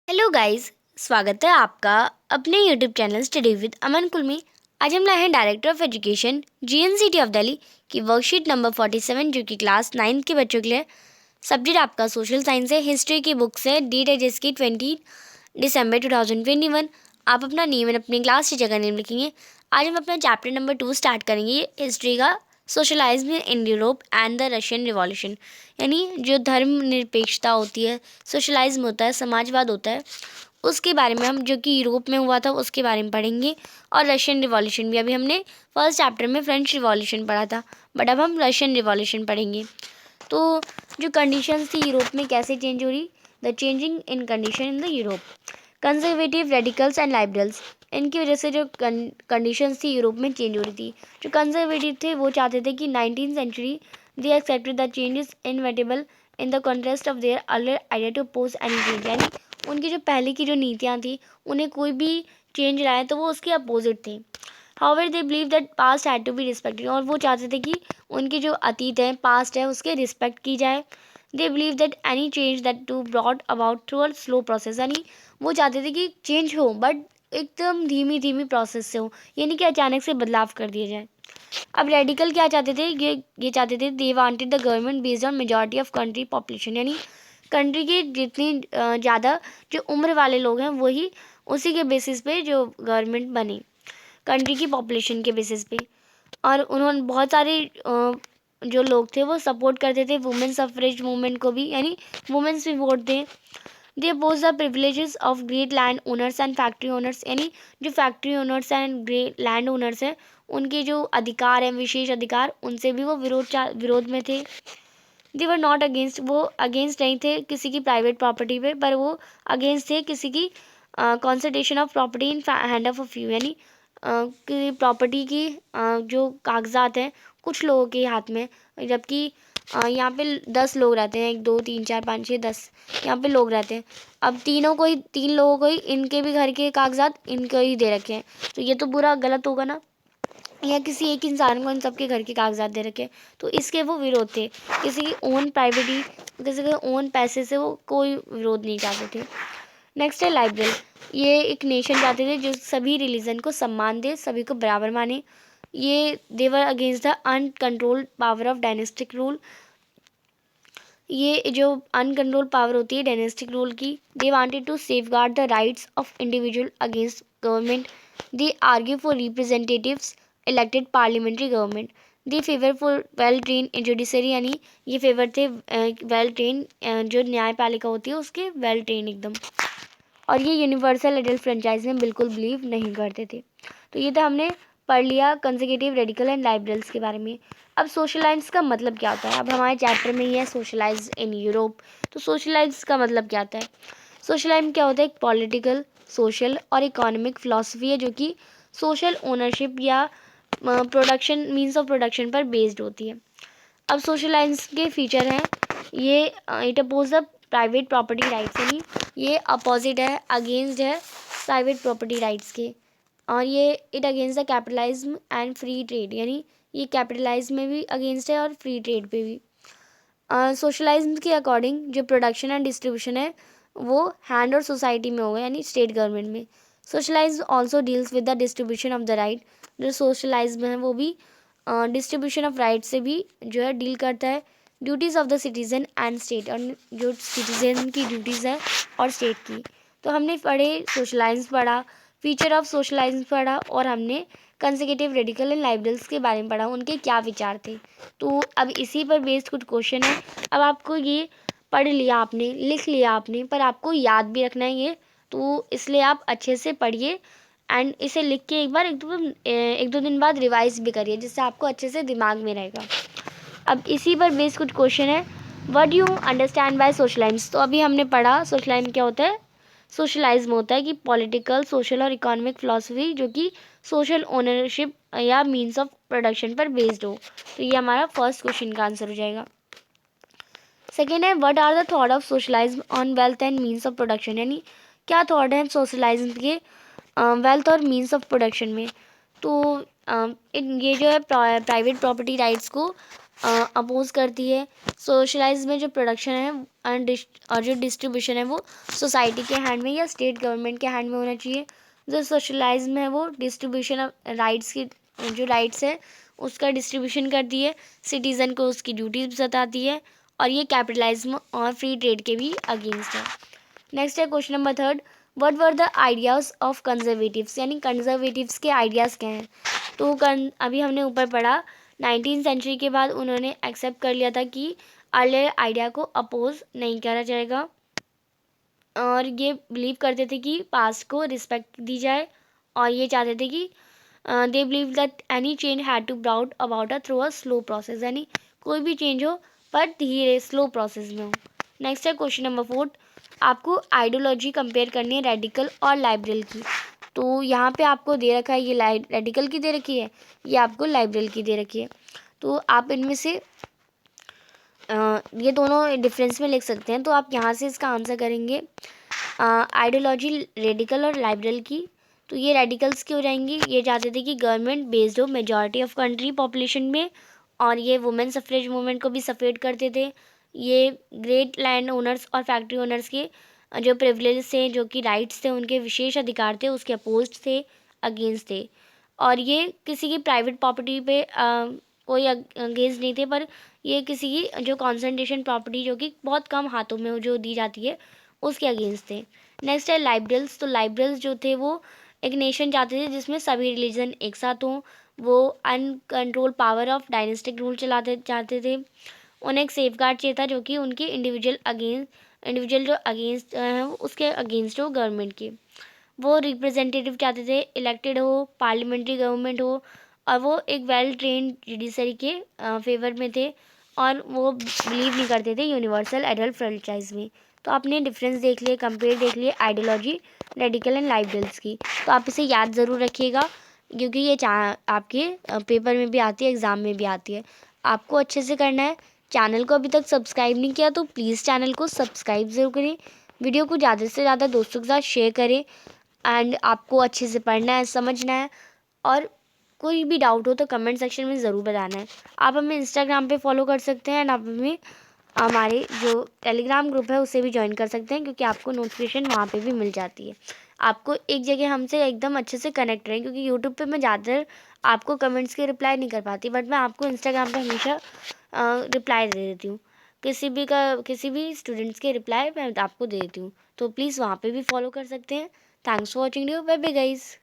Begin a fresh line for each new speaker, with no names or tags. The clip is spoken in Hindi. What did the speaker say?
हेलो गाइस, स्वागत है आपका अपने यूट्यूब चैनल स्टडी विद अमन कुल में। आज हम लाए हैं director of education GNCT of Delhi की वर्कशीट नंबर 47 जो कि क्लास 9 के बच्चों के लिए। सब्जेक्ट आपका सोशल साइंस है, हिस्ट्री की बुक्स है, डेट है जिसकी 20 दिसंबर 2021। आप अपना नेम और अपनी क्लास टीचर का नेम लिखेंगे। आज हम अपना चैप्टर नंबर 2 स्टार्ट करेंगे हिस्ट्री का, socialism in Europe and the Russian revolution. यानी जो धर्मनिरपेक्षता होती है, सोशलाइज्म होता है, समाजवाद होता है, उसके बारे में हम, जो कि यूरोप में हुआ था, उसके बारे में पढ़ेंगे। और रशियन रिवॉल्यूशन भी, अभी हमने फर्स्ट चैप्टर में फ्रेंच रिवॉल्यूशन पढ़ा था, बट अब हम रशियन रिवॉल्यूशन पढ़ेंगे। तो जो कंडीशंस थी यूरोप में कैसे चेंज हो रही, the changing in condition in the Europe, conservative, radicals and liberals, इनकी वजह से जो कंडीशंस थी यूरोप में चेंज हो रही थी। जो कंजर्वेटिव थे वो चाहते थे कि 19th century they accepted the changes inevitable in the context of their earlier idea to oppose any change. यानी उनकी जो पहले की जो नीतियाँ थी, उन्हें कोई भी चेंज लाए तो वो उसके अपोजिट थे। However they believe that past had to be respected, और वो चाहते थे कि उनकी जो अतीत है, पास्ट है, उसके रिस्पेक्ट की जाए। They believe that any change that to brought about through a slow process, यानी वो चाहते थे कि चेंज हो बट एकदम धीमी धीमी प्रोसेस से हो, यानी कि अचानक से बदलाव कर दिया जाए। अब रेडिकल क्या चाहते थे, ये चाहते थे, they wanted the government based on majority of country population, यानी कंट्री के जितनी ज़्यादा जो उम्र वाले लोग हैं वही, उसी के बेसिस पे जो गवर्नमेंट बने, कंट्री की पॉपुलेशन के बेसिस पे। और उन्होंने बहुत सारे जो लोग थे वो सपोर्ट करते थे वुमेन सफरेज मूवमेंट को भी, यानी वुमेन्स भी वोट दें। They oppose the privileges of great land owners and factory owners, यानी जो factory owners and great land owners हैं, उनके जो अधिकार हैं, विशेष अधिकार, उनसे भी वो विरोध में थे। दे वर नॉट अगेंस्ट, वो अगेंस्ट नहीं थे किसी की प्राइवेट प्रॉपर्टी पे, पर वो अगेंस्ट थे किसी की concentration of property in hand of a few, यानी कि प्रॉपर्टी की जो कागजात हैं कुछ लोगों के हाथ में, जबकि यहाँ पे 10 लोग रहते हैं, 1 2 3 4 5 6 10 यहाँ पे लोग रहते हैं। अब तीन लोगों को ही इनके भी घर के कागजात इनको ही दे रखे हैं, तो ये तो बुरा गलत होगा ना, या किसी एक इंसान को इन सबके घर के कागजात दे रखे। तो इसके वो विरोध थे, किसी की ओन प्राइवेटी, किसी के ओन पैसे से वो कोई विरोध नहीं चाहते थे। नेक्स्ट है लाइबरल, ये एक नेशन चाहते थे जो सभी रिलीजन को सम्मान दे, सभी को बराबर माने। ये they were against the uncontrolled power of dynastic rule, ये जो अनकंट्रोल पावर होती है डायनेस्टिक रूल की, they wanted to safeguard the rights of individual against government. They argue for representatives elected parliamentary government. They favour for well train judiciary, यानी ये फेवर थे वेल ट्रेन, जो न्यायपालिका होती है उसके वेल ट्रेन एकदम। और ये यूनिवर्सल एडल्ट फ्रेंचाइज में बिल्कुल बिलीव नहीं करते थे। तो ये तो हमने पढ़ लिया कंसेक्यूटिव, रेडिकल एंड लाइबरल्स के बारे में। अब सोशलाइज का मतलब क्या होता है, अब हमारे चैप्टर में ही है सोशलाइज इन यूरोप। तो सोशलाइज का मतलब क्या होता है, सोशलाइज क्या होता है, एक पॉलिटिकल, सोशल और इकोनॉमिक फिलॉसफी है जो कि सोशल ओनरशिप या प्रोडक्शन, मीन्स ऑफ प्रोडक्शन पर बेस्ड होती है। अब सोशलाइज के फीचर हैं, ये it oppose the private property rights, यानी ये अपोजिट है, अगेंस्ट है प्राइवेट प्रॉपर्टी राइट्स के। और ये it against the capitalism and free trade, यानी ये कैपिटलाइज्म में भी अगेंस्ट है और फ्री ट्रेड पे भी। सोशलाइज्म के अकॉर्डिंग जो प्रोडक्शन एंड डिस्ट्रीब्यूशन है वो हैंड और सोसाइटी में होगा, यानी स्टेट गवर्नमेंट में। Socialism also deals with the distribution of the right, जो सोशलाइज्म है वो भी डिस्ट्रीब्यूशन ऑफ राइट से भी जो है डील करता है। Duties of the citizen and state, और जो सिटीज़न की ड्यूटीज़ है और स्टेट की। तो हमने पढ़े, सोशलाइज्म पढ़ा, फीचर ऑफ सोशलाइज्म पढ़ा, और हमने कंसेक्यूटिव, रेडिकल एंड लाइबरल्स के बारे में पढ़ा, उनके क्या विचार थे। तो अब इसी पर बेस्ड कुछ क्वेश्चन है। अब आपको ये पढ़ लिया आपने, लिख लिया आपने, पर आपको याद भी रखना है ये, तो इसलिए आप अच्छे से पढ़िए एंड इसे लिख के एक बार एक दो दिन बाद रिवाइज भी करिए, जिससे आपको अच्छे से दिमाग में रहेगा। अब इसी पर बेस्ड कुछ क्वेश्चन है, व्हाट यू अंडरस्टैंड बाय सोशलाइज्म। तो अभी हमने पढ़ा सोशलाइज्म क्या होता है, सोशलाइज्म होता है कि पॉलिटिकल, सोशल और इकोनॉमिक फिलॉसफी जो कि सोशल ओनरशिप या मीन्स ऑफ प्रोडक्शन पर बेस्ड हो। तो ये हमारा फर्स्ट क्वेश्चन का आंसर हो जाएगा। सेकेंड है, what are the thought of socialism on wealth and means of production, यानी क्या थॉट है सोशलाइज्म के वेल्थ और मीन्स ऑफ प्रोडक्शन में। तो ये जो है प्राइवेट प्रॉपर्टी राइट्स को अपोज करती है। सोशलाइज में जो प्रोडक्शन है और जो डिस्ट्रीब्यूशन है वो सोसाइटी के हैंड में या स्टेट गवर्नमेंट के हैंड में होना चाहिए। जो सोशलाइज में है वो डिस्ट्रीब्यूशन ऑफ राइट्स की, जो राइट्स है उसका डिस्ट्रीब्यूशन करती है, सिटीज़न को उसकी ड्यूटीज बताती है, और ये कैपिटलिज्म और फ्री ट्रेड के भी अगेंस्ट है। नेक्स्ट है question number third, what were the ideas of conservatives, यानी कंजर्वेटिव्स के आइडियाज़ क्या हैं। तो अभी हमने ऊपर पढ़ा 19th सेंचुरी के बाद उन्होंने एक्सेप्ट कर लिया था कि अर्लियर आइडिया को अपोज नहीं करा जाएगा, और ये बिलीव करते थे कि पास्ट को रिस्पेक्ट दी जाए, और ये चाहते थे कि they believe that any change had to brought about through a slow process, यानी कोई भी चेंज हो पर धीरे स्लो प्रोसेस में हो। नेक्स्ट है क्वेश्चन नंबर फोर्थ, आपको आइडियोलॉजी कंपेयर करनी है रेडिकल और लाइबरल की। तो यहाँ पे आपको दे रखा है, ये रेडिकल की दे रखी है, ये आपको लाइबरल की दे रखी है। तो आप इनमें से ये दोनों डिफरेंस में लिख सकते हैं। तो आप यहाँ से इसका आंसर करेंगे आइडियोलॉजी रेडिकल और लाइबरल की। तो ये रेडिकल्स की हो जाएंगी, ये चाहते थे कि गवर्नमेंट बेस्ड हो मेजॉरिटी ऑफ कंट्री पॉपुलेशन में, और ये वुमेन सफ्रेज मूवमेंट को भी सपोर्ट करते थे। ये ग्रेट लैंड ओनर्स और फैक्ट्री ओनर्स के जो प्रिविलेज थे, जो कि राइट्स थे, उनके विशेष अधिकार थे, उसके अपोज थे, अगेंस्ट थे। और ये किसी की प्राइवेट प्रॉपर्टी पे कोई अगेंस्ट नहीं थे, पर ये किसी की जो कॉन्सेंट्रेशन प्रॉपर्टी जो कि बहुत कम हाथों में जो दी जाती है उसके अगेंस्ट थे। नेक्स्ट है लाइबरल्स। तो लाइबरल्स जो थे वो एक नेशन चाहते थे जिसमें सभी रिलीजन एक साथ हों, वो uncontrol power of dynastic rule चलाते चाहते थे। उन्हें एक सेफ गार्ड चाहिए था जो कि उनकी इंडिविजुअल जो अगेंस्ट है उसके अगेंस्ट हो गवर्नमेंट के। वो रिप्रेजेंटेटिव चाहते थे इलेक्टेड हो, पार्लियामेंट्री गवर्नमेंट हो, और वो एक वेल ट्रेंड जुडिशरी के फेवर में थे, और वो बिलीव नहीं करते थे यूनिवर्सल एडल्ट फ्रेंचाइज में। तो आपने डिफरेंस देख लिए, कंपेयर देख लिए आइडियोलॉजी रेडिकल एंड लाइबरल्स की। तो आप इसे याद ज़रूर रखिएगा, क्योंकि ये आपके पेपर में भी आती है, एग्ज़ाम में भी आती है। आपको अच्छे से करना है। चैनल को अभी तक सब्सक्राइब नहीं किया तो प्लीज़ चैनल को सब्सक्राइब ज़रूर करें, वीडियो को ज़्यादा से ज़्यादा दोस्तों के साथ शेयर करें, एंड आपको अच्छे से पढ़ना है, समझना है, और कोई भी डाउट हो तो कमेंट सेक्शन में ज़रूर बताना है। आप हमें इंस्टाग्राम पे फॉलो कर सकते हैं, एंड आप हमें हमारे जो टेलीग्राम ग्रुप है उसे भी ज्वाइन कर सकते हैं, क्योंकि आपको नोटिफिकेशन वहाँ पे भी मिल जाती है। आपको एक जगह हमसे एकदम अच्छे से कनेक्ट रहें, क्योंकि यूट्यूब पे मैं ज़्यादातर आपको कमेंट्स के रिप्लाई नहीं कर पाती, बट मैं आपको इंस्टाग्राम पे हमेशा रिप्लाई दे देती हूँ। किसी भी स्टूडेंट्स के रिप्लाई मैं आपको दे देती हूँ, तो प्लीज़ वहाँ पे भी फॉलो कर सकते हैं। Thanks for watching video, bye bye guys.